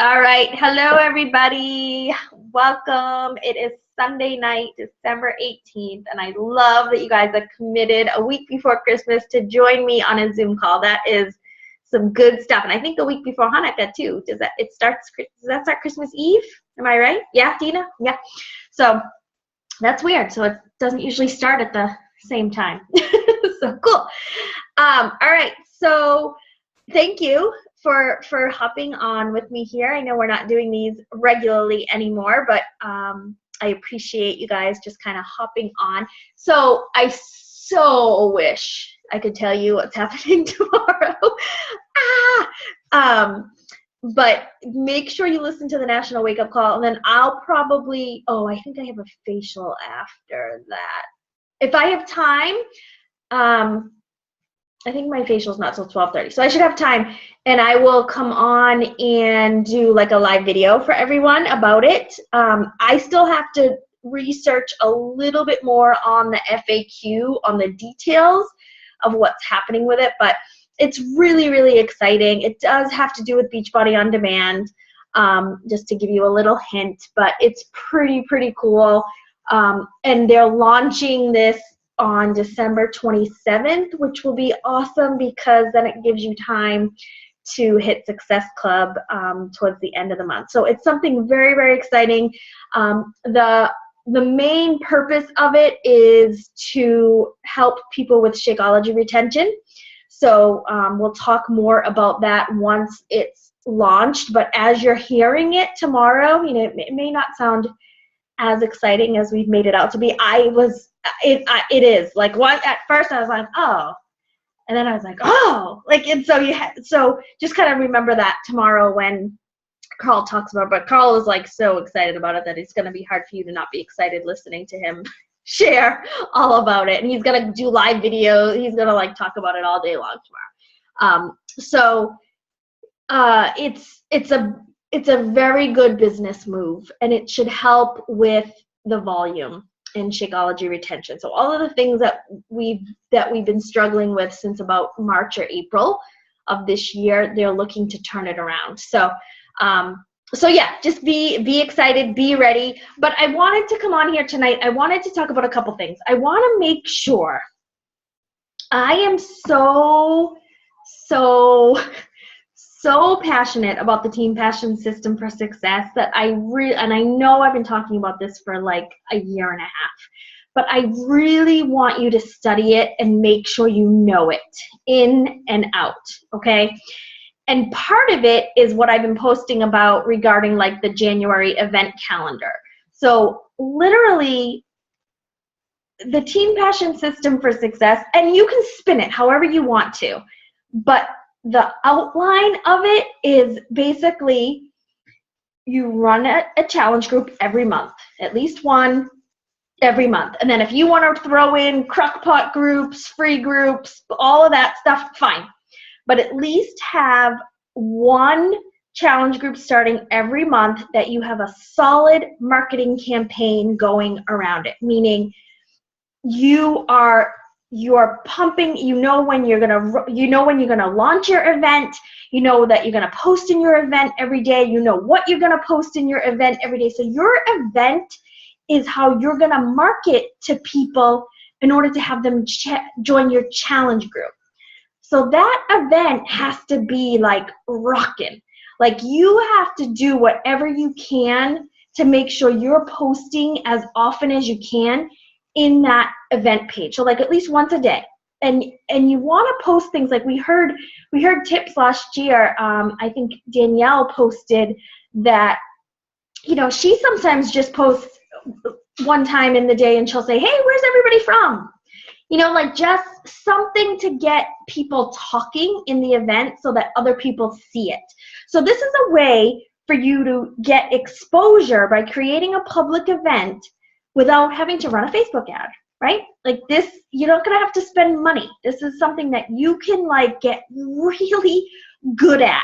All right. Hello, everybody. Welcome. It is Sunday night, December 18th, and I love that you guys are committed a week before Christmas to join me on a Zoom call. That is some good stuff. And I think a week before Hanukkah, too. Does that start Christmas Eve? Am I right? Yeah, Dina? Yeah. So that's weird. So it doesn't usually start at the same time. So cool. All right. So thank you for hopping on with me here. I know we're not doing these regularly anymore, but I appreciate you guys just kind of hopping on. So I so wish I could tell you what's happening tomorrow. But make sure you listen to the National Wake Up Call, and then I'll probably, I think I have a facial after that. If I have time, I think my facial's not till 12:30, so I should have time, and I will come on and do like a live video for everyone about it. I still have to research a little bit more on the FAQ, on the details of what's happening with it, but it's really, really exciting. It does have to do with Beachbody On Demand, just to give you a little hint, but it's pretty cool. And they're launching this on December 27th, which will be awesome because then it gives you time to hit Success Club towards the end of the month. So it's something very, very exciting. The main purpose of it is to help people with Shakeology retention. So we'll talk more about that once it's launched. But as you're hearing it tomorrow, it may not sound as exciting as we've made it out to be. It is like what at first I was like, oh, and then I was like, oh, and so just kind of remember that tomorrow when Carl talks about it. But Carl is like so excited about it that it's going to be hard for you to not be excited listening to him share all about it. And he's going to do live video. He's going to talk about it all day long tomorrow. It's a very good business move, and it should help with the volume in Shakeology retention. So all of the things that we've been struggling with since about March or April of this year, they're looking to turn it around. So yeah, just be excited, be ready. But I wanted to come on here tonight. I wanted to talk about a couple things. I want to make sure I am so passionate about the Team Passion System for Success that and I know I've been talking about this for like a year and a half, but I really want you to study it and make sure you know it in and out, okay? And part of it is what I've been posting about regarding the January event calendar. So literally, the Team Passion System for Success, and you can spin it however you want to, but the outline of it is basically you run a challenge group every month, at least one every month. And then if you want to throw in crockpot groups, free groups, all of that stuff, fine. But at least have one challenge group starting every month that you have a solid marketing campaign going around it, meaning you're pumping, when you're gonna launch your event, that you're gonna post in your event every day, what you're gonna post in your event every day. So your event is how you're gonna market to people in order to have them join your challenge group. So that event has to be rocking. You have to do whatever you can to make sure you're posting as often as you can in that event page. So at least once a day. And you want to post things we heard tips last year. I think Danielle posted that, she sometimes just posts one time in the day and she'll say, hey, where's everybody from? Just something to get people talking in the event so that other people see it. So this is a way for you to get exposure by creating a public event without having to run a Facebook ad, right? This, you're not gonna have to spend money. This is something that you can get really good at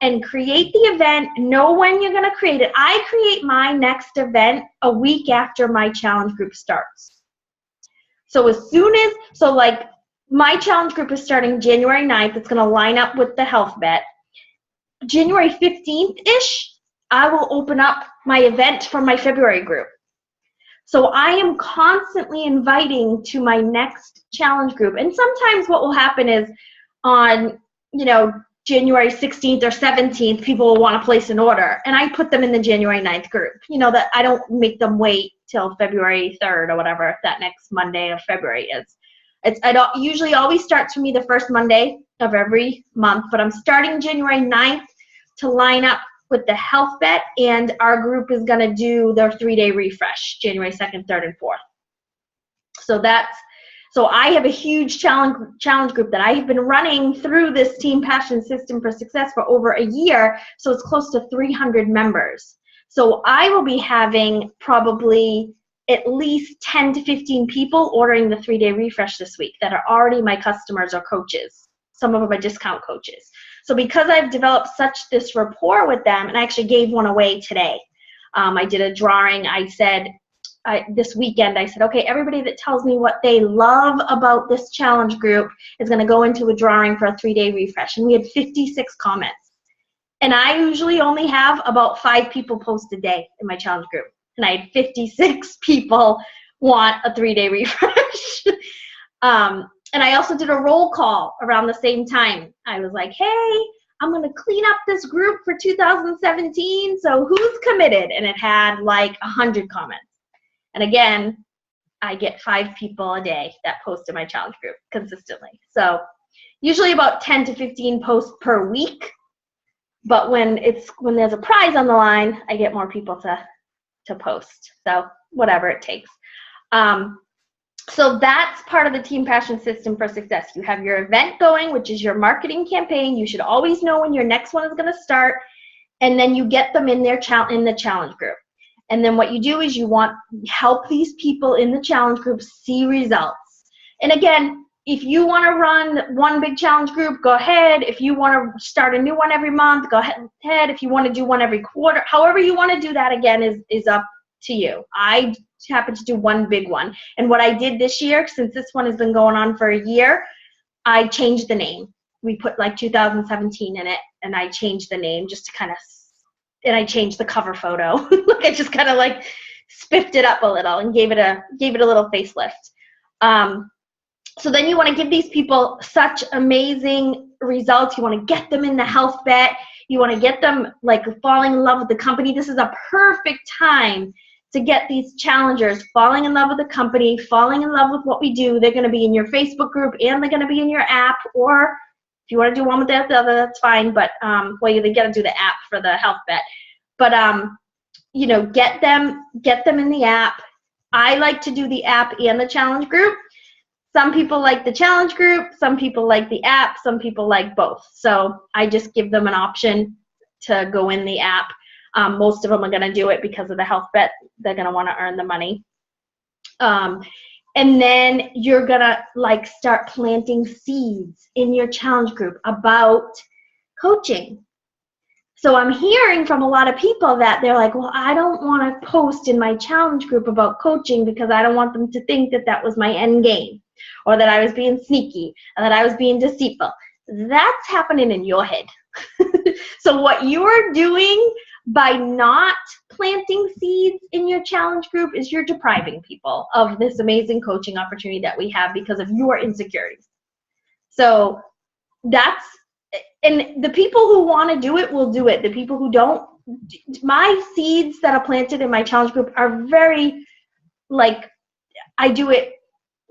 and create the event, know when you're gonna create it. I create my next event a week after my challenge group starts. So as soon as, my challenge group is starting January 9th. It's gonna line up with the health bet. January 15th-ish, I will open up my event for my February group. So I am constantly inviting to my next challenge group. And sometimes what will happen is on, January 16th or 17th, people will want to place an order. And I put them in the January 9th group. That I don't make them wait till February 3rd or whatever that next Monday of February is. I usually always starts for me the first Monday of every month, but I'm starting January 9th to line up with the Health Bet, and our group is going to do their 3-day refresh, January 2nd, 3rd, and 4th. So I have a huge challenge group that I have been running through this Team Passion System for Success for over a year, so it's close to 300 members. So I will be having probably at least 10 to 15 people ordering the 3-day refresh this week that are already my customers or coaches. Some of them are discount coaches. So because I've developed this rapport with them, and I actually gave one away today. I did a drawing. This weekend, I said, okay, everybody that tells me what they love about this challenge group is going to go into a drawing for a 3-day refresh. And we had 56 comments. And I usually only have about 5 people post a day in my challenge group. And I had 56 people want a 3-day refresh. And I also did a roll call around the same time. I was like, hey, I'm going to clean up this group for 2017. So who's committed? And it had like 100 comments. And again, I get 5 people a day that post in my challenge group consistently. So usually about 10 to 15 posts per week. But when there's a prize on the line, I get more people to post. So whatever it takes. So that's part of the Team Passion System for Success. You have your event going, which is your marketing campaign. You should always know when your next one is going to start. And then you get them in the challenge group. And then what you do is you help these people in the challenge group see results. And again, if you want to run one big challenge group, go ahead. If you want to start a new one every month, go ahead. If you want to do one every quarter, however you want to do that, again, is up to you. I happen to do one big one. And what I did this year, since this one has been going on for a year, I changed the name. We put like 2017 in it, and I changed the name just to and I changed the cover photo. I just kind of like spiffed it up a little and gave it a little facelift. So then you want to give these people such amazing results. You want to get them in the Health Bet. You want to get them like falling in love with the company. This is a perfect time to get these challengers falling in love with the company, falling in love with what we do. They're going to be in your Facebook group and they're going to be in your app, or if you want to do one with the other, that's fine. But they got to do the app for the Health Bet. But get them in the app. I like to do the app and the challenge group. Some people like the challenge group, some people like the app, some people like both. So I just give them an option to go in the app. Most of them are going to do it because of the Health Bet. They're going to want to earn the money. And then you're going to start planting seeds in your challenge group about coaching. So I'm hearing from a lot of people that they're like, well, I don't want to post in my challenge group about coaching because I don't want them to think that that was my end game, or that I was being sneaky, or that I was being deceitful. That's happening in your head. So what you're doing by not planting seeds in your challenge group is you're depriving people of this amazing coaching opportunity that we have because of your insecurities. So and the people who want to do it will do it. The people who don't, my seeds that are planted in my challenge group are very, I do it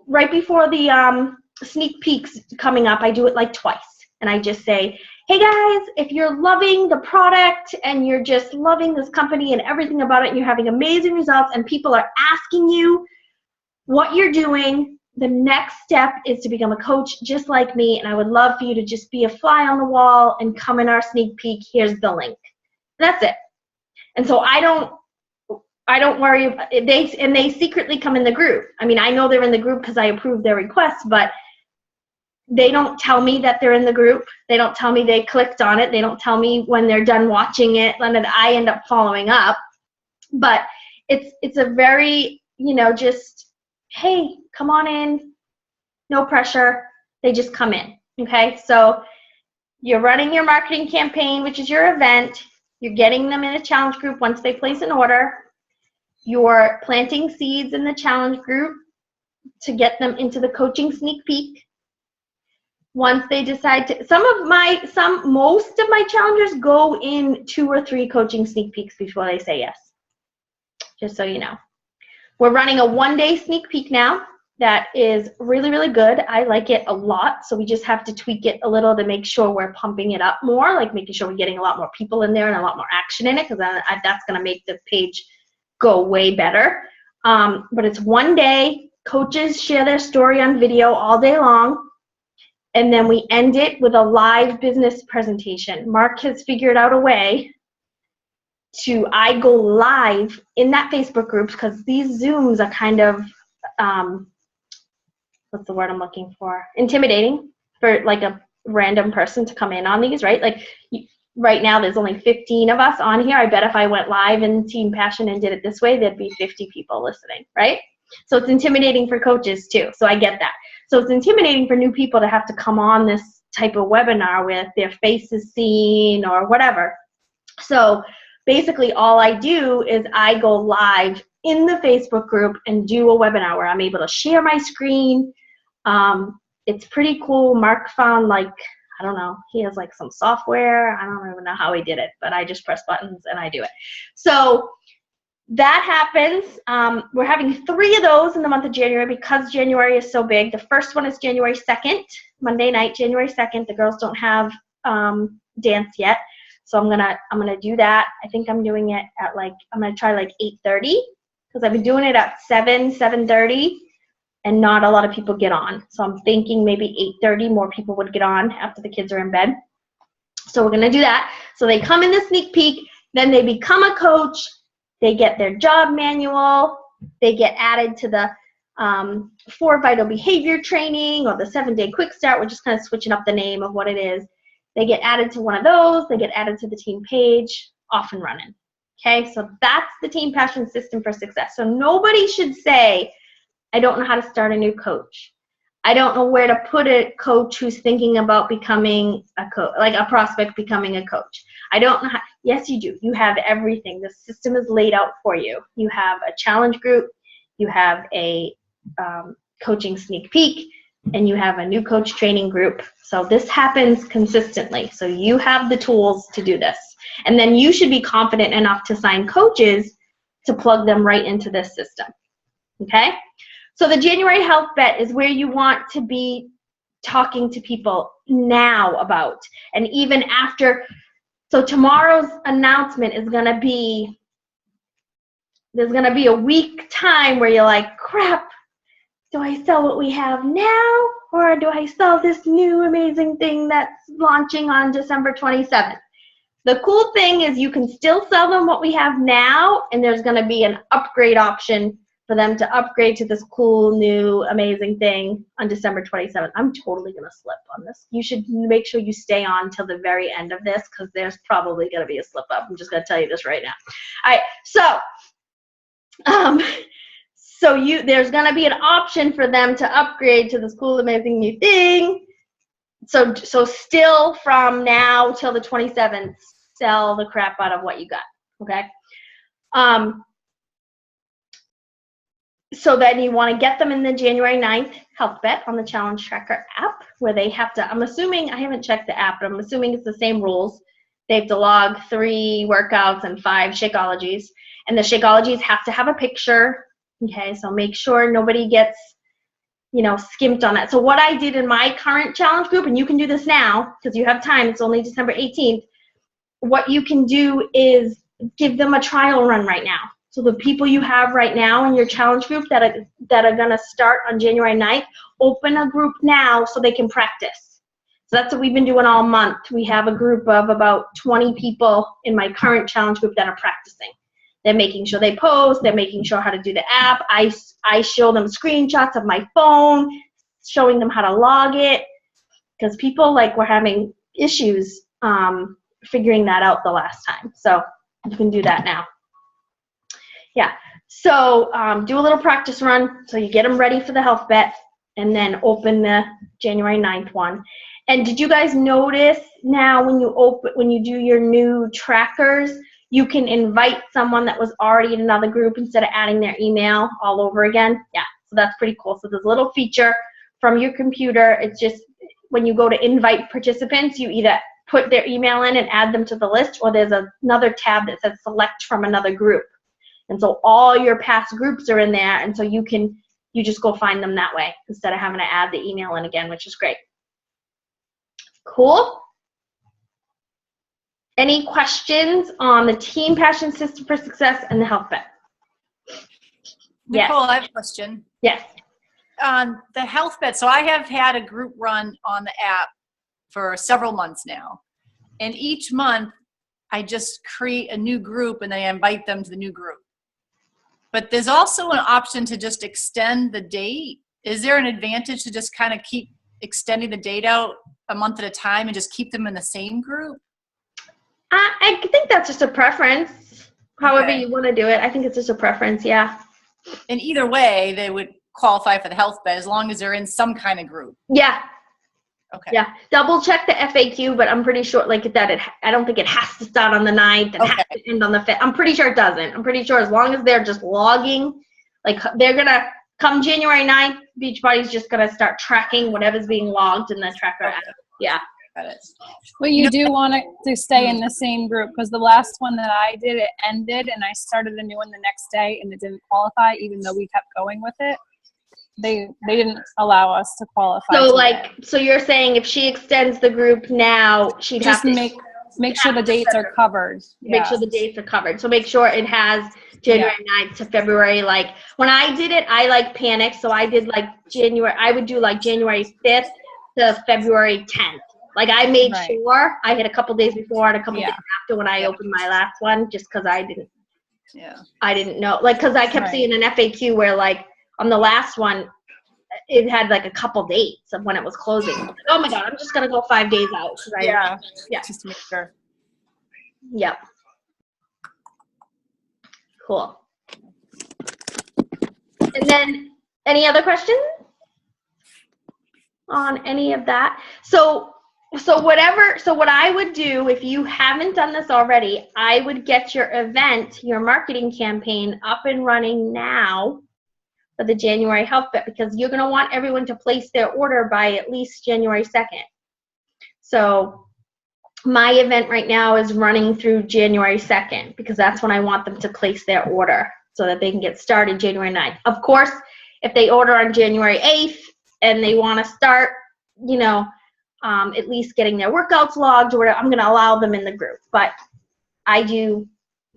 right before the sneak peeks coming up. I do it twice. And I just say, hey guys, if you're loving the product and you're just loving this company and everything about it, and you're having amazing results and people are asking you what you're doing, the next step is to become a coach just like me, and I would love for you to just be a fly on the wall and come in our sneak peek. Here's the link. That's it. And so I don't worry. They secretly come in the group. I mean, I know they're in the group because I approve their requests, but they don't tell me that they're in the group. They don't tell me they clicked on it. They don't tell me when they're done watching it, and then I end up following up. But it's a very, just, hey, come on in, no pressure. They just come in, okay? So you're running your marketing campaign, which is your event. You're getting them in a challenge group once they place an order. You're planting seeds in the challenge group to get them into the coaching sneak peek. Once they decide to, most of my challengers go in 2 or 3 coaching sneak peeks before they say yes, just so you know. We're running a 1-day sneak peek now that is really, really good. I like it a lot, so we just have to tweak it a little to make sure we're pumping it up more, like making sure we're getting a lot more people in there and a lot more action in it, because that's going to make the page go way better. But it's 1 day. Coaches share their story on video all day long. And then we end it with a live business presentation. Mark has figured out a way I go live in that Facebook group, because these Zooms are kind of, what's the word I'm looking for? Intimidating for like a random person to come in on these, right? Like right now there's only 15 of us on here. I bet if I went live in Team Passion and did it this way, there'd be 50 people listening, right? So it's intimidating for coaches too. So I get that. So it's intimidating for new people to have to come on this type of webinar with their faces seen or whatever. So basically all I do is I go live in the Facebook group and do a webinar where I'm able to share my screen. It's pretty cool. Mark found, like, I don't know, he has like some software. I don't even know how he did it, but I just press buttons and I do it. So that happens. We're having 3 of those in the month of January because January is so big. The first one is January 2nd, Monday night, January 2nd. The girls don't have dance yet, so I'm gonna do that. I think I'm doing it at I'm gonna try 8:30, because I've been doing it at 7:30, and not a lot of people get on. So I'm thinking maybe 8:30 more people would get on after the kids are in bed. So we're gonna do that. So they come in the sneak peek, then they become a coach. They get their job manual. They get added to the 4 vital behavior training or the 7-day quick start. We're just kind of switching up the name of what it is. They get added to one of those. They get added to the team page, off and running. Okay, so that's the Team Passion system for success. So nobody should say, I don't know how to start a new coach. I don't know where to put a coach who's thinking about becoming a coach, like a prospect becoming a coach. I don't know how. Yes, you do. You have everything. The system is laid out for you. You have a challenge group. You have a coaching sneak peek, and you have a new coach training group. So this happens consistently. So you have the tools to do this. And then you should be confident enough to sign coaches to plug them right into this system. Okay? So the January Health Bet is where you want to be talking to people now about. And even after, so tomorrow's announcement is going to be, there's going to be a week time where you're like, crap, do I sell what we have now, or do I sell this new amazing thing that's launching on December 27th? The cool thing is you can still sell them what we have now, and there's going to be an upgrade option for them to upgrade to this cool, new, amazing thing on December 27th. I'm totally going to slip on this. You should make sure you stay on till the very end of this, because there's probably going to be a slip up. I'm just going to tell you this right now. All right, so there's going to be an option for them to upgrade to this cool, amazing new thing. So still from now till the 27th, sell the crap out of what you got, okay? So then you want to get them in the January 9th Health Bet on the Challenge Tracker app, where they have to, I'm assuming, I haven't checked the app, but I'm assuming it's the same rules. They have to log 3 workouts and 5 Shakeologies. And the Shakeologies have to have a picture, okay? So make sure nobody gets, skimped on that. So what I did in my current challenge group, and you can do this now because you have time, it's only December 18th, what you can do is give them a trial run right now. So the people you have right now in your challenge group that are going to start on January 9th, open a group now so they can practice. So that's what we've been doing all month. We have a group of about 20 people in my current challenge group that are practicing. They're making sure they post. They're making sure how to do the app. I show them screenshots of my phone, showing them how to log it, because people were having issues figuring that out the last time. So you can do that now. Yeah, so do a little practice run so you get them ready for the Health Bet, and then open the January 9th one. And did you guys notice now when you do your new trackers, you can invite someone that was already in another group instead of adding their email all over again? Yeah, so that's pretty cool. So there's a little feature from your computer. It's just when you go to invite participants, you either put their email in and add them to the list, or there's another tab that says select from another group. And so all your past groups are in there, and so you just go find them that way instead of having to add the email in again, which is great. Cool. Any questions on the Team Passion System for Success and the Health Bet? Nicole, Yes. I have a question. Yes. On the Health Bet, so I have had a group run on the app for several months now. And each month, I just create a new group and I invite them to the new group. But there's also an option to just extend the date. Is there an advantage to just kind of keep extending the date out a month at a time and just keep them in the same group? I think that's just a preference. However you want to do it, I think it's just a preference, yeah. And either way, they would qualify for the Health Bet as long as they're in some kind of group. Yeah. Okay. Yeah. Double check the FAQ, but I'm pretty sure I don't think it has to start on the 9th and has to end on the 5th. I'm pretty sure it doesn't. I'm pretty sure as long as they're just logging, like they're going to come January 9th, Beachbody's just going to start tracking whatever's being logged in the tracker app. Yeah. But you do want it to stay in the same group, because the last one that I did, it ended and I started a new one the next day and it didn't qualify even though we kept going with it. They didn't allow us to qualify. So you're saying if she extends the group now, she'd just have to make sure the dates are covered. Make sure the dates are covered. So make sure it has January 9th to February. Like when I did it, I panicked. So I did I would do January 5th to February 10th. Like I made sure I had a couple days before and a couple days after when I opened my last one, just because I didn't know. Because I kept seeing an FAQ where on the last one, it had a couple dates of when it was closing. I was like, oh my God, I'm just gonna go 5 days out. Just to make sure. Yep. Cool. And then any other questions on any of that? So what I would do, if you haven't done this already, I would get your marketing campaign up and running now for the January Health Bet, because you're going to want everyone to place their order by at least January 2nd. So my event right now is running through January 2nd because that's when I want them to place their order so that they can get started January 9th. Of course, if they order on January 8th and they want to start, at least getting their workouts logged or whatever, I'm going to allow them in the group. But I do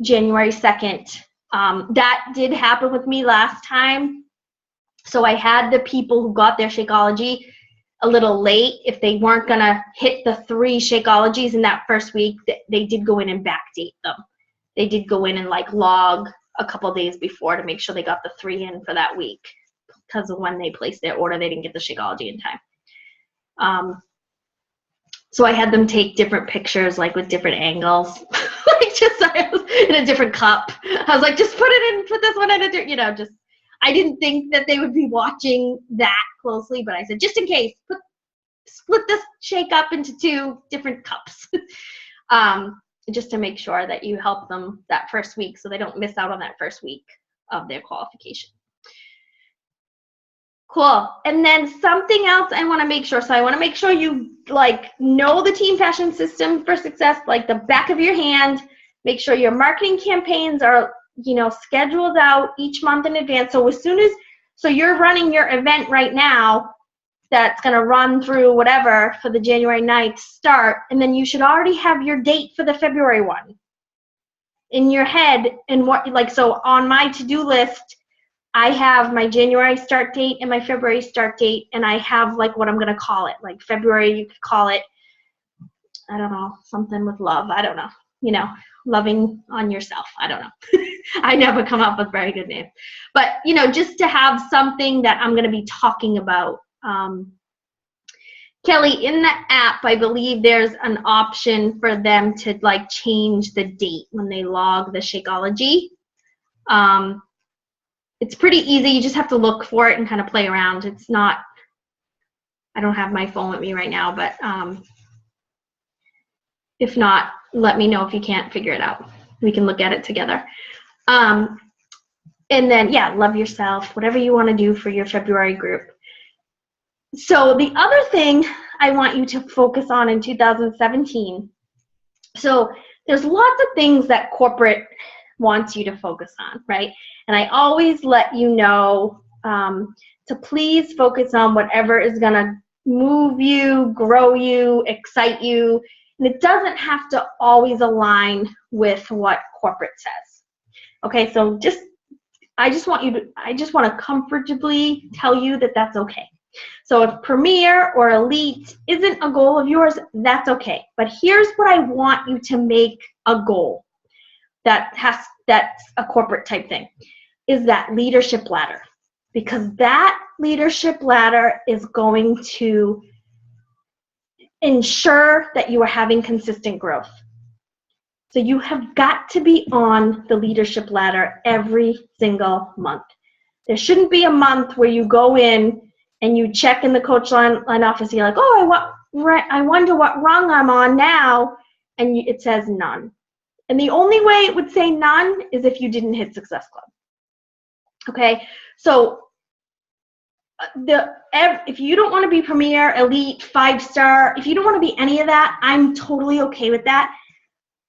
January 2nd. That did happen with me last time. So I had the people who got their Shakeology a little late. If they weren't going to hit the 3 Shakeologies in that first week, they did go in and backdate them. They did go in and log a couple days before to make sure they got the 3 in for that week, because of when they placed their order, they didn't get the Shakeology in time. So I had them take different pictures, with different angles, I was in a different cup. I was like, just put this one in a, I didn't think that they would be watching that closely, but I said, just in case, split this shake up into 2 different cups, just to make sure that you help them that first week so they don't miss out on that first week of their qualification. Cool. And then something else I want to make sure. So I want to make sure you know the Team Passion System for Success, the back of your hand. Make sure your marketing campaigns are, scheduled out each month in advance. So so you're running your event right now that's going to run through whatever for the January 9th start. And then you should already have your date for the February one in your head. And so on my to-do list, I have my January start date and my February start date, and I have what I'm going to call it. February, you could call it, I don't know, something with love. I don't know, loving on yourself. I don't know. I never come up with very good names. But, just to have something that I'm going to be talking about. Kelly, in the app, I believe there's an option for them to change the date when they log the Shakeology. It's pretty easy. You just have to look for it and kind of play around. It's not I don't have my phone with me right now, but if not, let me know if you can't figure it out. We can look at it together. And then, yeah, love yourself, whatever you want to do for your February group. So the other thing I want you to focus on in 2017, so there's lots of things that corporate wants you to focus on, right? And I always let you know to please focus on whatever is going to move you, grow you, excite you. And it doesn't have to always align with what corporate says. Okay, so I just want to comfortably tell you that that's okay. So if Premier or Elite isn't a goal of yours, that's okay. But here's what I want you to make a goal that's a corporate type thing, is that leadership ladder. Because that leadership ladder is going to ensure that you are having consistent growth. So you have got to be on the leadership ladder every single month. There shouldn't be a month where you go in and you check in the coach line office, and you're like, oh, I wonder what rung I'm on now, and it says none. And the only way it would say none is if you didn't hit Success Club. Okay, so if you don't want to be Premier, Elite, 5-star, if you don't want to be any of that, I'm totally okay with that.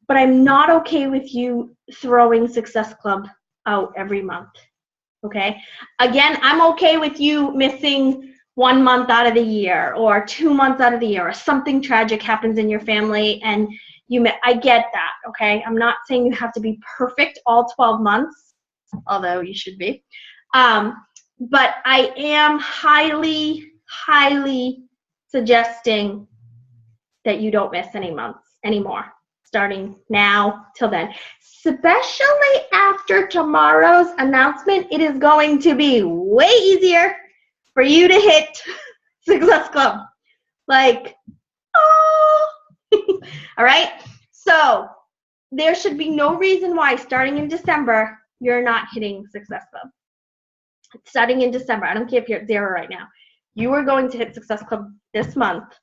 But I'm not okay with you throwing Success Club out every month. Okay, again, I'm okay with you missing 1 month out of the year or 2 months out of the year, or something tragic happens in your family and I get that. Okay, I'm not saying you have to be perfect all 12 months, although you should be. But I am highly, highly suggesting that you don't miss any months anymore, starting now till then. Especially after tomorrow's announcement, it is going to be way easier for you to hit Success Club. Like, oh! All right? So there should be no reason why starting in December, you're not hitting Success Club. Starting in December, I don't care if you're at 0 right now, you are going to hit Success Club this month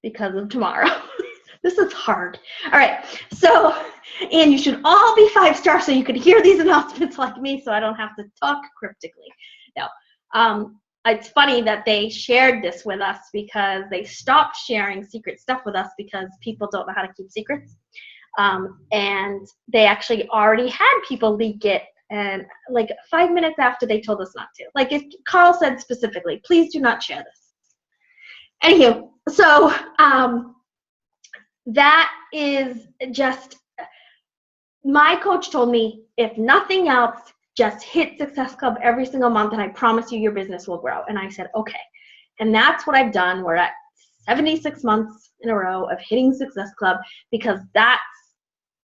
because of tomorrow. This is hard. All right, so, and you should all be 5-star so you could hear these announcements like me, so I don't have to talk cryptically. No, it's funny that they shared this with us because they stopped sharing secret stuff with us because people don't know how to keep secrets. And they actually already had people leak it, and like 5 minutes after they told us not to. Like if Carl said specifically, please do not share this. Anywho, so that is just, my coach told me, if nothing else, just hit Success Club every single month and I promise you your business will grow. And I said, okay. And that's what I've done. We're at 76 months in a row of hitting Success Club because that's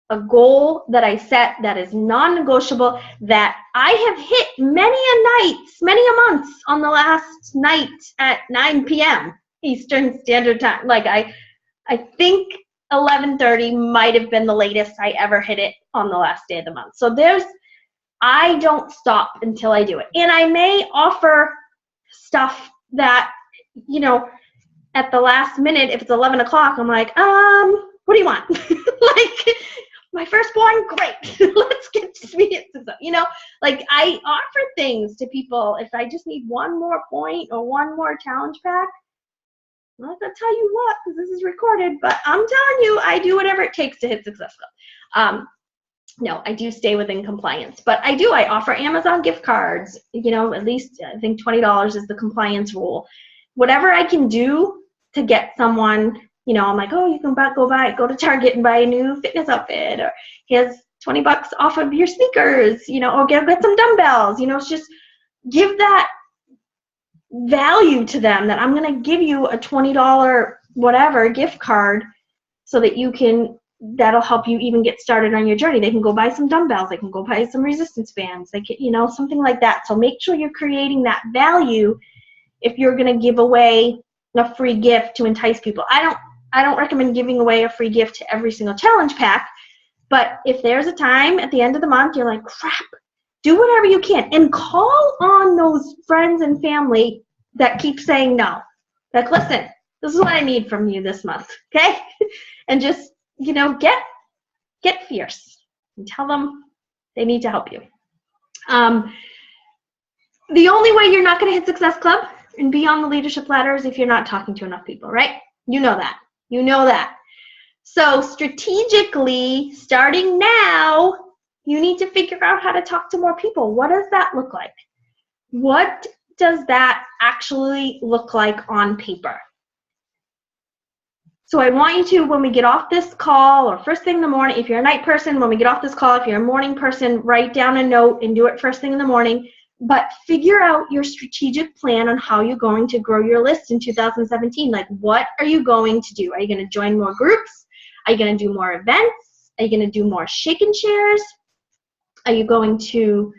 a goal that I set that is non-negotiable, that I have hit many a nights, many a months on the last night at 9 p.m. Eastern Standard Time. Like I think 11:30 might have been the latest I ever hit it on the last day of the month. So I don't stop until I do it. And I may offer stuff that, at the last minute, if it's 11 o'clock, I'm like, what do you want? Like, my firstborn, great. Let's get to speed it. Like I offer things to people if I just need one more point or one more challenge pack. I'm not gonna tell you what, because this is recorded, but I'm telling you, I do whatever it takes to hit Success Club. No, I do stay within compliance, but I offer Amazon gift cards, at least I think $20 is the compliance rule. Whatever I can do to get someone, I'm like, oh, you can go to Target and buy a new fitness outfit, or here's $20 off of your sneakers, or get some dumbbells, it's just give that value to them that I'm going to give you a $20 whatever gift card so that that'll help you even get started on your journey. They can go buy some dumbbells, they can go buy some resistance bands, they can, something like that. So make sure you're creating that value if you're going to give away a free gift to entice people. I don't recommend giving away a free gift to every single challenge pack, but if there's a time at the end of the month you're like, crap, do whatever you can and call on those friends and family that keep saying no. Like, listen, this is what I need from you this month, okay? And just, get fierce and tell them they need to help you. The only way you're not going to hit Success Club and be on the leadership ladder is if you're not talking to enough people, right? You know that. So strategically, starting now, you need to figure out how to talk to more people. What does that look like? What does that actually look like on paper? So I want you to, when we get off this call, or first thing in the morning, if you're a night person, when we get off this call, if you're a morning person, write down a note and do it first thing in the morning. But figure out your strategic plan on how you're going to grow your list in 2017. Like, what are you going to do? Are you going to join more groups? Are you going to do more events? Are you going to do more shake and shares? Are you going to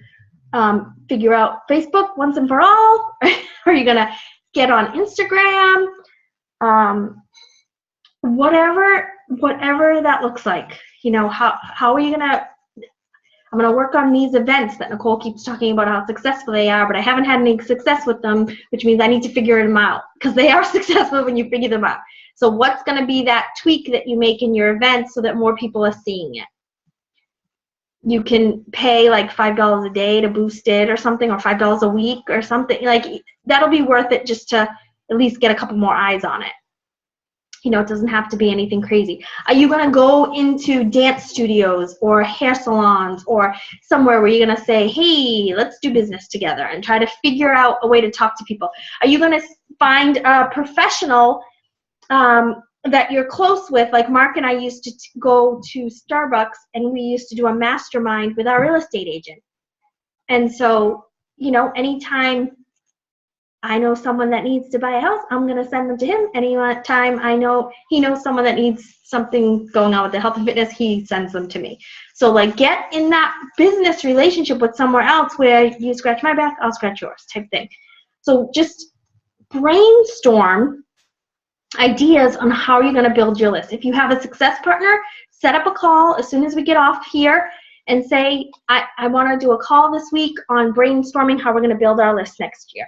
figure out Facebook once and for all? Are you going to get on Instagram? Whatever that looks like. How are you going to, I'm going to work on these events that Nicole keeps talking about how successful they are, but I haven't had any success with them, which means I need to figure them out, because they are successful when you figure them out. So what's going to be that tweak that you make in your events so that more people are seeing it? You can pay like $5 a day to boost it or something, or $5 a week or something. Like, that'll be worth it just to at least get a couple more eyes on it. It doesn't have to be anything crazy. Are you going to go into dance studios or hair salons or somewhere where you're going to say, hey, let's do business together, and try to figure out a way to talk to people? Are you going to find a professional that you're close with? Like Mark and I used to go to Starbucks, and we used to do a mastermind with our real estate agent. And so, anytime I know someone that needs to buy a house, I'm going to send them to him. Anytime I know he knows someone that needs something going on with their health and fitness, he sends them to me. So, like, get in that business relationship with somewhere else where you scratch my back, I'll scratch yours type thing. So just brainstorm ideas on how you're going to build your list. If you have a success partner, set up a call as soon as we get off here and say, I want to do a call this week on brainstorming how we're going to build our list next year.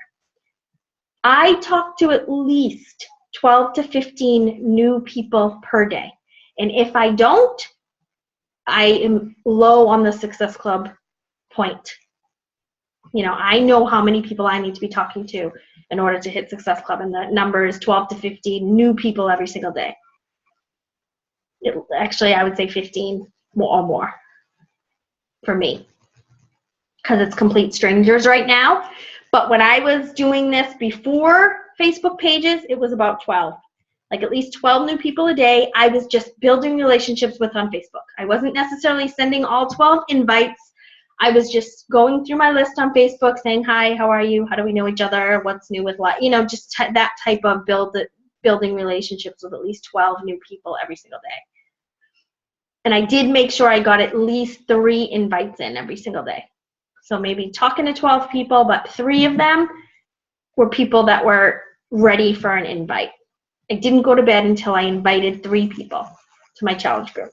I talk to at least 12 to 15 new people per day. And if I don't, I am low on the Success Club point. I know how many people I need to be talking to in order to hit Success Club, and the number is 12 to 15 new people every single day. Actually, I would say 15 or more for me, because it's complete strangers right now. But when I was doing this before Facebook pages, it was about 12. Like at least 12 new people a day I was just building relationships with on Facebook. I wasn't necessarily sending all 12 invites. I was just going through my list on Facebook saying, hi, how are you? How do we know each other? What's new with life? Just that type of building relationships with at least 12 new people every single day. And I did make sure I got at least 3 invites in every single day. So maybe talking to 12 people, but 3 of them were people that were ready for an invite. I didn't go to bed until I invited 3 people to my challenge group.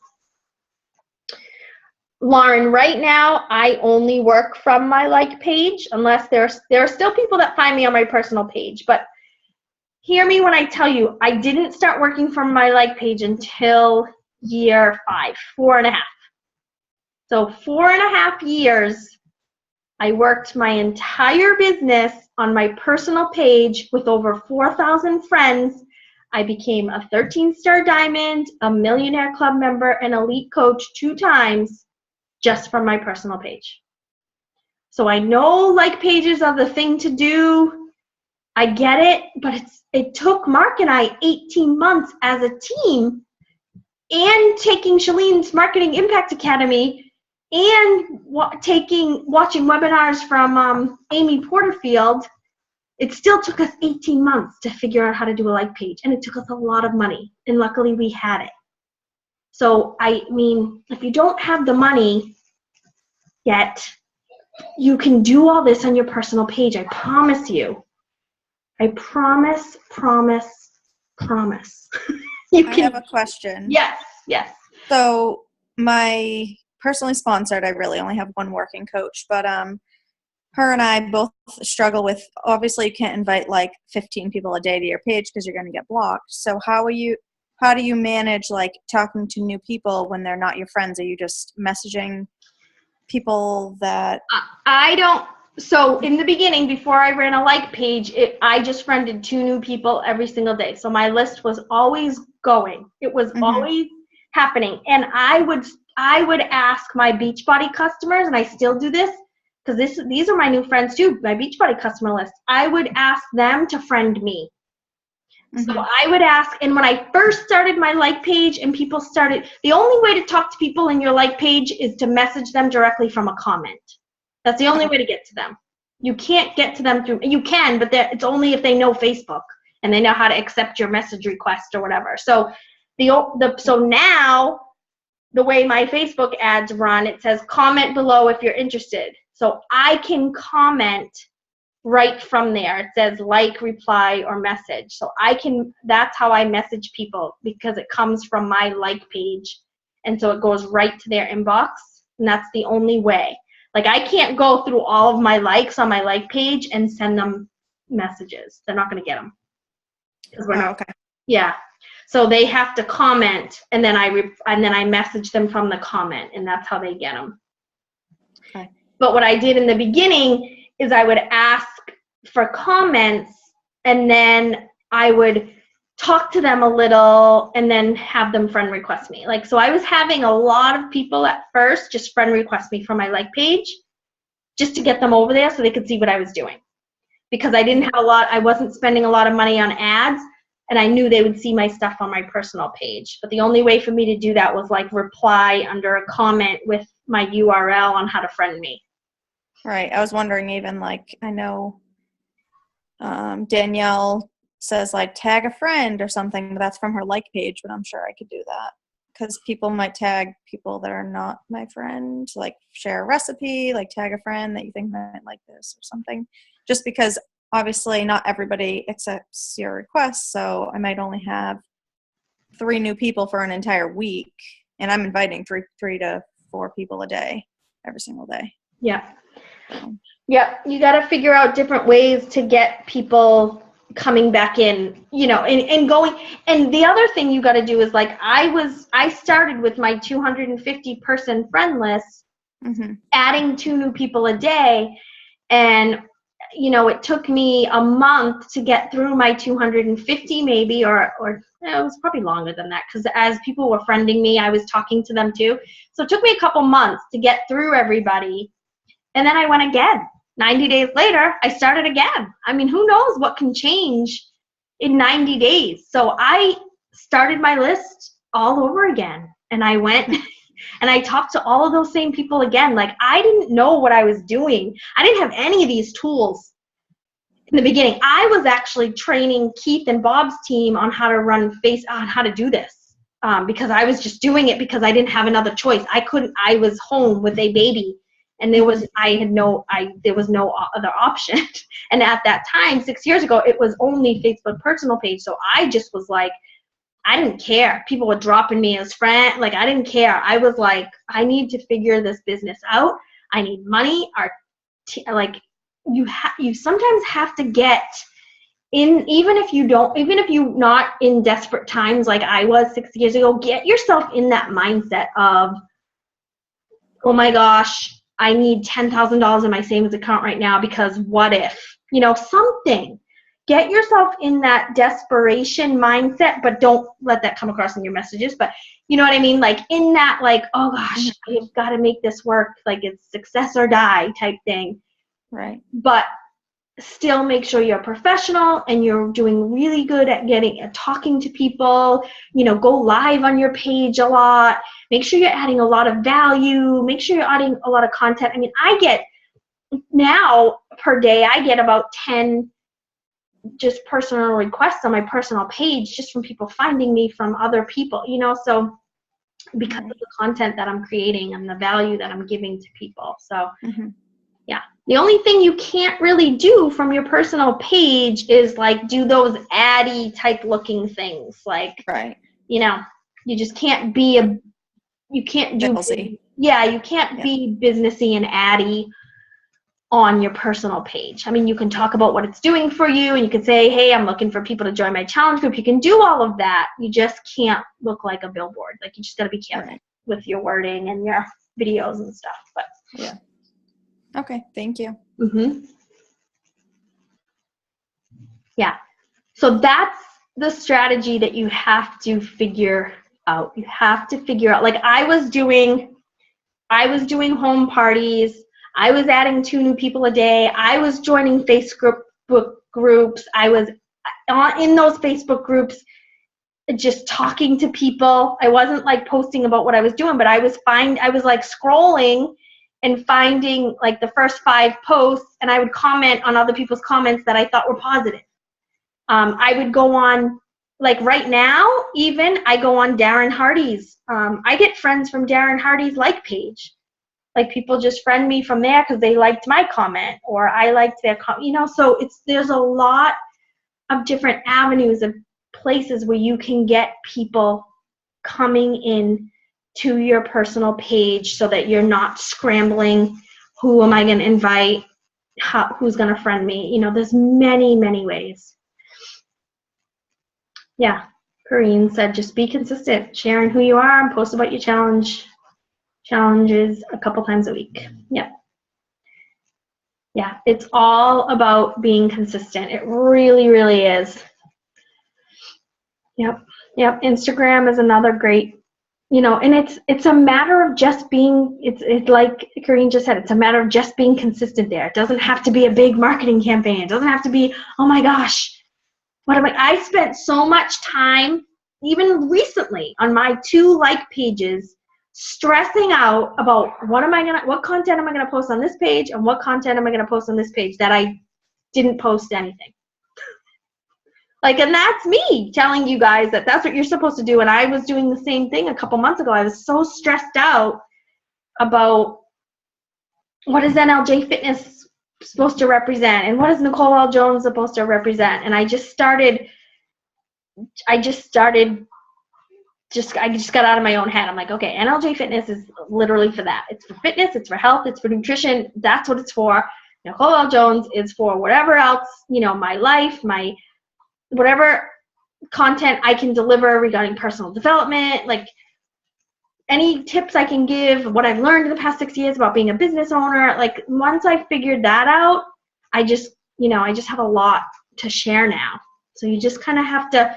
Lauren, right now, I only work from my like page, unless there are still people that find me on my personal page. But hear me when I tell you, I didn't start working from my like page until year 5, 4.5. So 4.5 years, I worked my entire business on my personal page with over 4,000 friends. I became a 13-star diamond, a Millionaire Club member, and elite coach 2 times just from my personal page. So I know like pages are the thing to do. I get it, but it took Mark and I 18 months as a team, and taking Shalene's Marketing Impact Academy, and watching webinars from Amy Porterfield. It still took us 18 months to figure out how to do a like page, and it took us a lot of money, and luckily we had it. So, I mean, if you don't have the money yet, you can do all this on your personal page. I promise you. I promise. I have a question. Yes. So, my personally sponsored, I really only have one working coach, but her and I both struggle with, obviously you can't invite like 15 people a day to your page because you're going to get blocked. So how do you manage like talking to new people when they're not your friends? Are you just messaging people that I don't. So in the beginning, before I ran a like page, I just friended 2 new people every single day. So my list was always going. It was always happening. And I would ask my Beachbody customers, and I still do this, because these are my new friends too, my Beachbody customer list. I would ask them to friend me. So I would ask, and when I first started my like page and people started, the only way to talk to people in your like page is to message them directly from a comment. That's the only way to get to them. You can't get to them through, you can, but it's only if they know Facebook and they know how to accept your message request or whatever. So so now the way my Facebook ads run, it says comment below if you're interested. So I can comment right from there. It says like, reply, or message. So that's how I message people, because it comes from my like page. And so it goes right to their inbox. And that's the only way. Like, I can't go through all of my likes on my like page and send them messages. They're not going to get them. Because we're not. Okay. Yeah. So they have to comment, and then I message them from the comment, and that's how they get them. Okay. But what I did in the beginning is I would ask for comments, and then I would talk to them a little and then have them friend request me. Like, so I was having a lot of people at first just friend request me from my like page just to get them over there so they could see what I was doing. Because I wasn't spending a lot of money on ads, and I knew they would see my stuff on my personal page. But the only way for me to do that was like reply under a comment with my URL on how to friend me. Right. I was wondering, even like, I know Danielle says like tag a friend or something, but that's from her like page, but I'm sure I could do that because people might tag people that are not my friend, like share a recipe, like tag a friend that you think might like this or something, just because obviously not everybody accepts your request. So I might only have 3 new people for an entire week, and I'm inviting 3 to 4 people a day, every single day. Yeah. Yeah, you got to figure out different ways to get people coming back in, and going. And the other thing you got to do is, like, I started with my 250 person friend list, adding 2 new people a day. And, it took me a month to get through my 250 maybe, or it was probably longer than that, because as people were friending me, I was talking to them too. So it took me a couple months to get through everybody. And then I went again. 90 days later, I started again. I mean, who knows what can change in 90 days. So I started my list all over again. And I went and I talked to all of those same people again. Like, I didn't know what I was doing. I didn't have any of these tools in the beginning. I was actually training Keith and Bob's team on how to on how to do this, because I was just doing it because I didn't have another choice. I was home with a baby. And there was no other option. And at that time, 6 years ago, it was only Facebook personal page. So I just was like, I didn't care. People were dropping me as friend. Like, I didn't care. I was like, I need to figure this business out. I need money. You sometimes have to get in, even if you're not in desperate times like I was 6 years ago, get yourself in that mindset of, oh my gosh, I need $10,000 in my savings account right now because what if? Something. Get yourself in that desperation mindset, but don't let that come across in your messages. But you know what I mean? Like, in that, like, oh gosh, I've got to make this work. Like, it's success or die type thing. Right. But still make sure you're professional and you're doing really good at talking to people. Go live on your page a lot. Make sure you're adding a lot of value. Make sure you're adding a lot of content. I mean, I get now per day, I get about 10 just personal requests on my personal page just from people finding me from other people, so because of the content that I'm creating and the value that I'm giving to people. So yeah. The only thing you can't really do from your personal page is like do those addy type looking things. Like, right. You just can't you can't do, Billsy. yeah, you can't be businessy and addy. on your personal page. I mean, you can talk about what it's doing for you, and you can say, hey, I'm looking for people to join my challenge group. You can do all of that. You just can't look like a billboard. Like, you just got to be careful with your wording and your videos and stuff. But yeah. Okay, thank you. Yeah. So that's the strategy that you have to figure out. You have to figure out, like I was doing home parties. I was adding 2 new people a day. I was joining Facebook groups. I was in those Facebook groups just talking to people. I wasn't like posting about what I was doing, but I was like scrolling and finding like the first 5 posts, and I would comment on other people's comments that I thought were positive. I would go on, like right now, even I go on Darren Hardy's. I get friends from Darren Hardy's like page. Like, people just friend me from there because they liked my comment, or I liked their comment, you know. So there's a lot of different avenues of places where you can get people coming in to your personal page so that you're not scrambling. Who am I going to invite? Who's going to friend me? You know, there's many, many ways. Yeah. Corrine said, just be consistent, sharing who you are and post about your challenges a couple times a week. Yep. Yeah, it's all about being consistent. It really, really is. Yep. Instagram is another great, you know, and it's a matter of just being, it's like Corrine just said, it's a matter of just being consistent there. It doesn't have to be a big marketing campaign. It doesn't have to be, oh my gosh, I spent so much time, even recently, on my 2 like pages, stressing out about what content am I gonna post on this page, and what content am I gonna post on this page, that I didn't post anything. Like, and that's me telling you guys that that's what you're supposed to do. And I was doing the same thing a couple months ago. I was so stressed out about what is NLJ Fitness supposed to represent, and what is Nicole L. Jones supposed to represent. And I just got out of my own head. I'm like, okay, NLJ Fitness is literally for that. It's for fitness, it's for health, it's for nutrition. That's what it's for. Nicole L. Jones is for whatever else, you know, my life, my whatever content I can deliver regarding personal development, like any tips I can give, what I've learned in the past 6 years about being a business owner. Like, once I figured that out, I just have a lot to share now. So you just kind of have to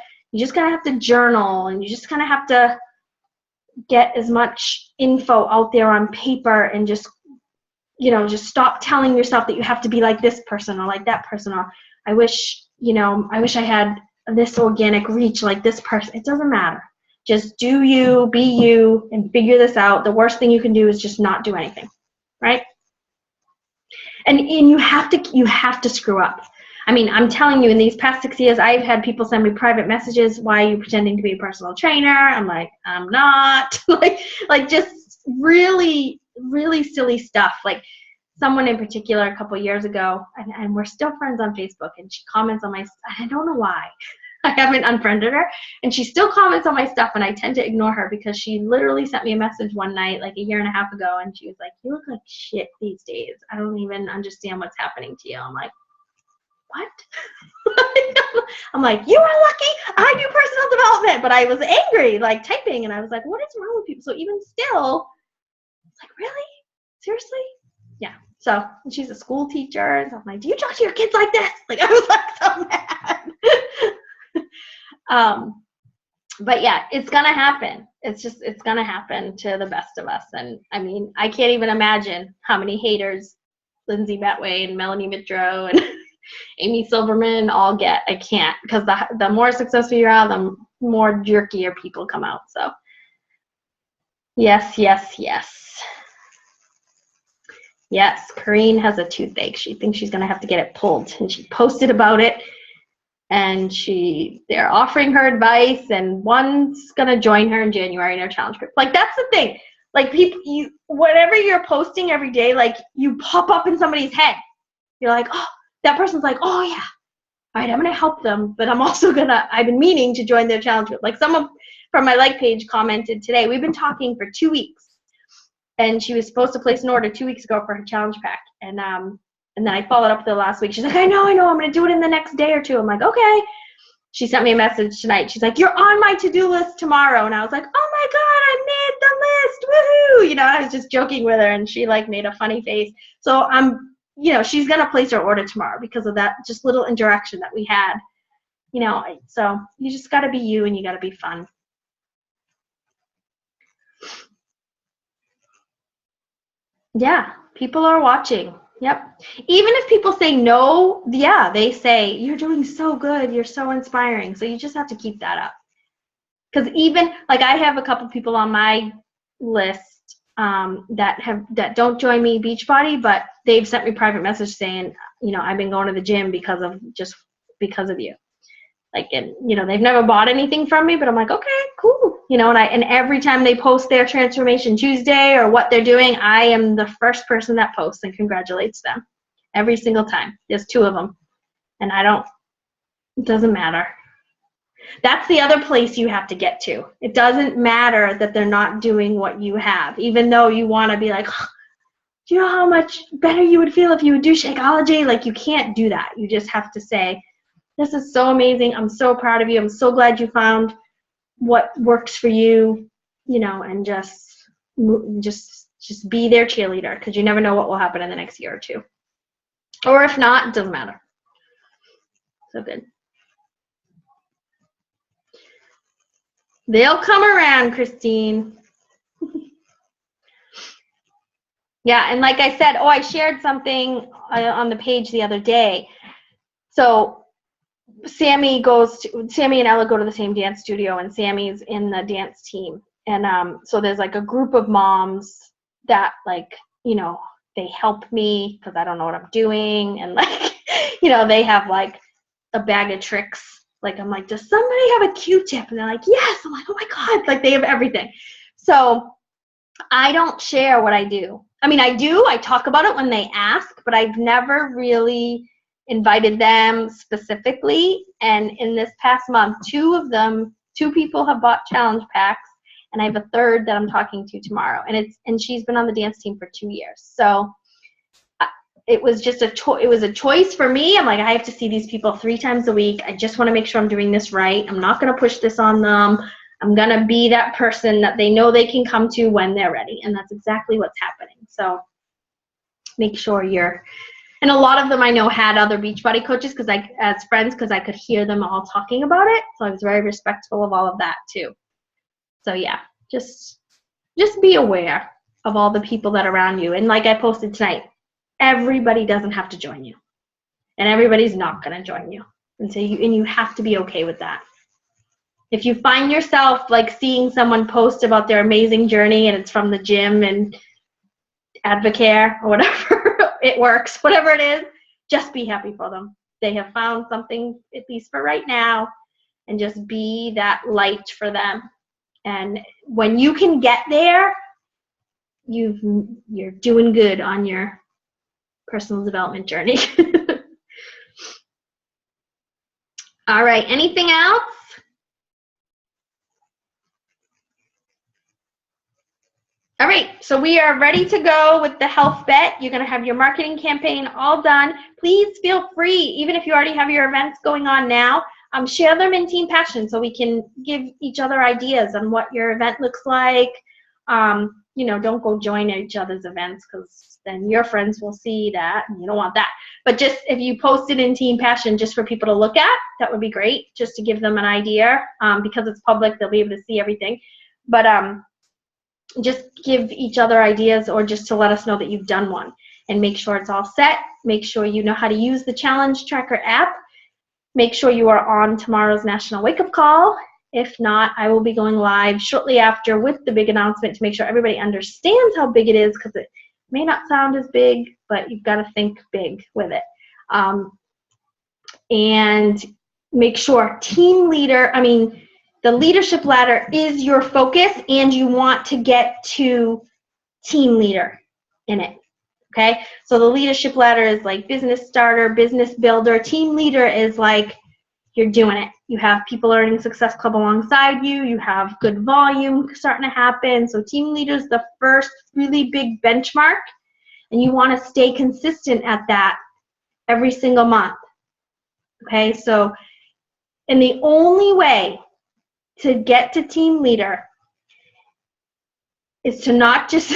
journal, and you just kind of have to get as much info out there on paper, and just stop telling yourself that you have to be like this person or like that person, or I wish I had this organic reach like this person. It doesn't matter. Just do you, be you, and figure this out. The worst thing you can do is just not do anything, right? And you have to screw up. I mean, I'm telling you, in these past 6 years, I've had people send me private messages. Why are you pretending to be a personal trainer? I'm like, I'm not. like just really, really silly stuff. Like, someone in particular a couple years ago, and we're still friends on Facebook, and she comments on my, I don't know why. I haven't unfriended her, and she still comments on my stuff, and I tend to ignore her because she literally sent me a message one night, like a year and a half ago, and she was like, you look like shit these days. I don't even understand what's happening to you. I'm like, what? I'm like, you are lucky I do personal development. But I was angry, like typing, and I was like, what is wrong with people? So even still, it's like, really? Seriously? Yeah. So she's a school teacher, and so I'm like, do you talk to your kids like this? Like, I was like so mad. But yeah, it's gonna happen. It's gonna happen to the best of us. And I mean, I can't even imagine how many haters Lindsay Betway and Melanie Mitro and Amy Silverman all get. I can't, because the more successful you are, the more jerkier people come out. So yes. Yes, Corrine has a toothache. She thinks she's gonna have to get it pulled, and she posted about it. And they're offering her advice, and one's gonna join her in January in her challenge group. Like, that's the thing. Like, people, whatever you're posting every day, like, you pop up in somebody's head. You're like, oh, that person's like, oh yeah, all right, I'm gonna help them, but I've been meaning to join their challenge group. Like, someone from my like page commented today, we've been talking for 2 weeks, and she was supposed to place an order 2 weeks ago for her challenge pack, and And then I followed up with her last week. She's like, I know, I'm going to do it in the next day or two. I'm like, okay. She sent me a message tonight. She's like, you're on my to-do list tomorrow. And I was like, oh my God, I made the list. Woohoo. You know, I was just joking with her, and she like made a funny face. So she's going to place her order tomorrow because of that just little interaction that we had. You know, so you just got to be you, and you got to be fun. Yeah, people are watching. Yep. Even if people say no, yeah, they say, you're doing so good. You're so inspiring. So you just have to keep that up. Because even, like, I have a couple people on my list that don't join me Beachbody, but they've sent me private message saying, you know, I've been going to the gym because of you. Like, and, you know, they've never bought anything from me, but I'm like, okay, cool. You know, and every time they post their Transformation Tuesday or what they're doing, I am the first person that posts and congratulates them every single time. There's 2 of them, and it doesn't matter. That's the other place you have to get to. It doesn't matter that they're not doing what you have, even though you want to be like, oh, do you know how much better you would feel if you would do Shakeology? Like, you can't do that. You just have to say, this is so amazing. I'm so proud of you. I'm so glad you found what works for you, you know, and just be their cheerleader, because you never know what will happen in the next year or 2. Or if not, it doesn't matter. So good. They'll come around, Christine. Yeah, and like I said, I shared something on the page the other day. So Sammy and Ella go to the same dance studio, and Sammy's in the dance team. And so there's like a group of moms that, like, you know, they help me because I don't know what I'm doing. And like, you know, they have like a bag of tricks. Like, I'm like, does somebody have a Q-tip? And they're like, yes. I'm like, oh my God. Like, they have everything. So I don't share what I do. I mean, I do. I talk about it when they ask, but I've never really invited them specifically. And in this past month, 2 people have bought challenge packs, and I have a 3rd that I'm talking to tomorrow. And she's been on the dance team for 2 years. So it was just it was a choice for me. I'm like, I have to see these people 3 times a week. I just want to make sure I'm doing this right. I'm not going to push this on them. I'm going to be that person that they know they can come to when they're ready. And that's exactly what's happening. So make sure and a lot of them I know had other Beachbody coaches as friends, because I could hear them all talking about it. So I was very respectful of all of that too. So yeah, just be aware of all the people that are around you. And like I posted tonight, everybody doesn't have to join you, and everybody's not going to join you. And so you have to be okay with that. If you find yourself like seeing someone post about their amazing journey and it's from the gym and Advocare or whatever, it works, whatever it is, just be happy for them. They have found something, at least for right now, and just be that light for them. And when you can get there, you're doing good on your personal development journey. All right, anything else? All right, so we are ready to go with the health bet. You're going to have your marketing campaign all done. Please feel free, even if you already have your events going on now, share them in Team Passion so we can give each other ideas on what your event looks like. You know, don't go join each other's events, because then your friends will see that, and you don't want that. But just if you post it in Team Passion just for people to look at, that would be great, just to give them an idea. Because it's public, they'll be able to see everything. But just give each other ideas, or just to let us know that you've done one, and make sure it's all set. Make sure you know how to use the Challenge Tracker app. Make sure you are on tomorrow's National Wake Up Call. If not, I will be going live shortly after with the big announcement to make sure everybody understands how big it is, because it may not sound as big, but you've got to think big with it. And make sure the leadership ladder is your focus, and you want to get to team leader in it. Okay, so the leadership ladder is like business starter, business builder. Team leader is like you're doing it. You have People Earning Success Club alongside you. You have good volume starting to happen. So team leader is the first really big benchmark. And you want to stay consistent at that every single month. Okay, so, and the only way to get to team leader is to not just,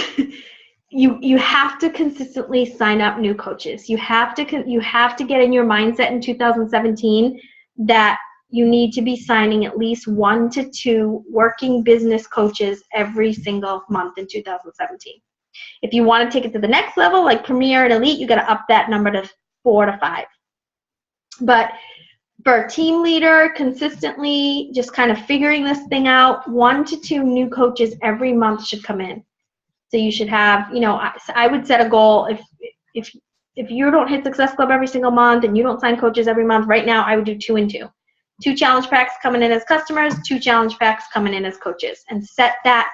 you have to consistently sign up new coaches. You have to get in your mindset in 2017 that you need to be signing at least 1 to 2 working business coaches every single month in 2017. If you want to take it to the next level, like Premier and Elite, you got to up that number to 4 to 5. But for a team leader, consistently just kind of figuring this thing out, 1 to 2 new coaches every month should come in. So you should have, you know, I would set a goal. If you don't hit Success Club every single month and you don't sign coaches every month, right now I would do 2 and 2. 2 challenge packs coming in as customers, 2 challenge packs coming in as coaches, and set that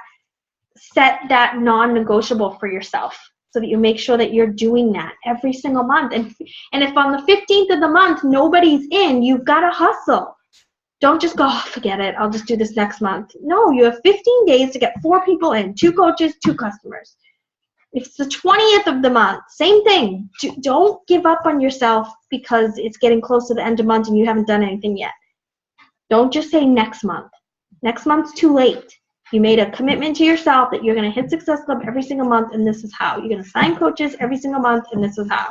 non-negotiable for yourself so that you make sure that you're doing that every single month. And if on the 15th of the month nobody's in, you've got to hustle. Don't just go, oh, forget it, I'll just do this next month. No, you have 15 days to get 4 people in, 2 coaches, 2 customers. If it's the 20th of the month, same thing. Don't give up on yourself because it's getting close to the end of the month and you haven't done anything yet. Don't just say next month. Next month's too late. You made a commitment to yourself that you're going to hit Success Club every single month, and this is how. You're going to sign coaches every single month, and this is how.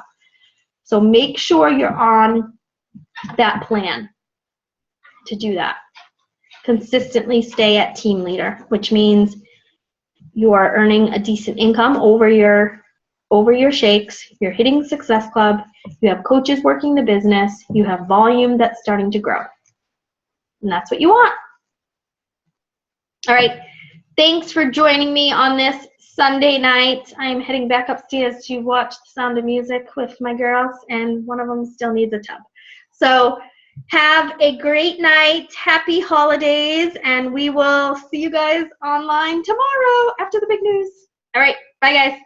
So make sure you're on that plan to do that. Consistently stay at team leader, which means you are earning a decent income over your shakes. You're hitting Success Club. You have coaches working the business. You have volume that's starting to grow. And that's what you want. All right. Thanks for joining me on this Sunday night. I'm heading back upstairs to watch The Sound of Music with my girls, and one of them still needs a tub. So have a great night. Happy holidays, and we will see you guys online tomorrow after the big news. All right. Bye, guys.